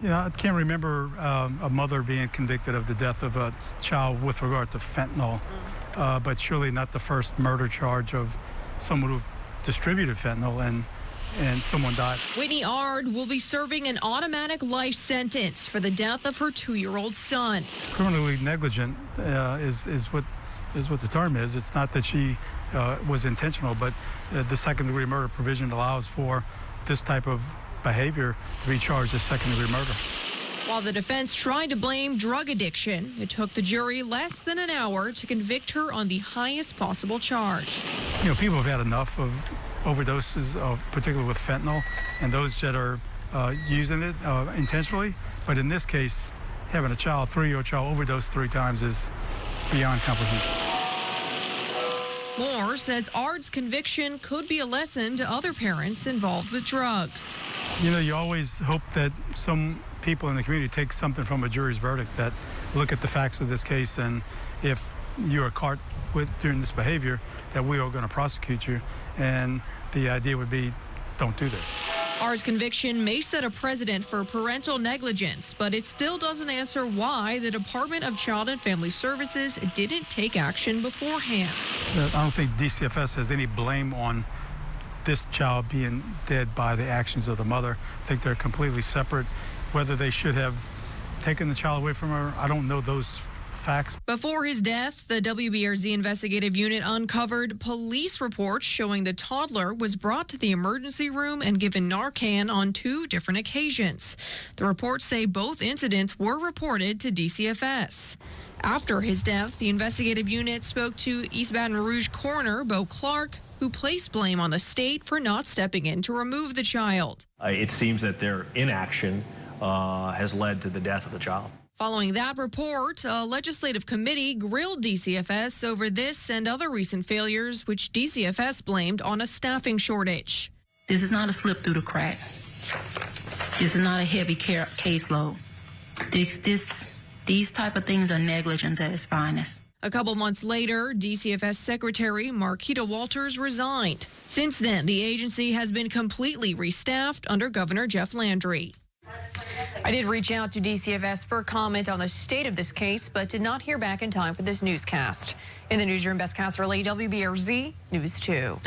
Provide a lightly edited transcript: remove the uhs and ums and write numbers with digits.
Yeah, I can't remember a mother being convicted of the death of a child with regard to fentanyl, but surely not the first murder charge of someone who distributed fentanyl and someone died. Whitney Ard will be serving an automatic life sentence for the death of her 2-year-old son. Criminally negligent is what the term is. It's not that she was intentional, but the second-degree murder provision allows for this type of behavior to be charged as second-degree murder. While the defense tried to blame drug addiction, it took the jury less than an hour to convict her on the highest possible charge. You know, people have had enough of overdoses, particularly with fentanyl, and those that are using it intentionally. But in this case, having a child, 3-year-old child, overdose 3 times is beyond comprehension. Moore says Ard's conviction could be a lesson to other parents involved with drugs. You know, you always hope that some people in the community take something from a jury's verdict, that look at the facts of this case, and if you are caught doing this behavior, that we are going to prosecute you. And the idea would be, don't do this. Ard's conviction may set a precedent for parental negligence, but it still doesn't answer why the Department of Child and Family Services didn't take action beforehand. I don't think DCFS has any blame on this child being dead by the actions of the mother. I think they're completely separate. Whether they should have taken the child away from her, I don't know those facts. Before his death, the WBRZ investigative unit uncovered police reports showing the toddler was brought to the emergency room and given Narcan on 2 different occasions. The reports say both incidents were reported to DCFS. After his death, the investigative unit spoke to East Baton Rouge coroner Bo Clark, who placed blame on the state for not stepping in to remove the child. It seems that their inaction has led to the death of the child. Following that report, a legislative committee grilled DCFS over this and other recent failures, which DCFS blamed on a staffing shortage. This is not a slip through the crack. This is not a heavy caseload. These type of things are negligence at its finest. A couple months later, DCFS Secretary Marquita Walters resigned. Since then, the agency has been completely restaffed under Governor Jeff Landry. I did reach out to DCFS for comment on the state of this case, but did not hear back in time for this newscast. In the newsroom, Best Cass Relay, WBRZ News 2.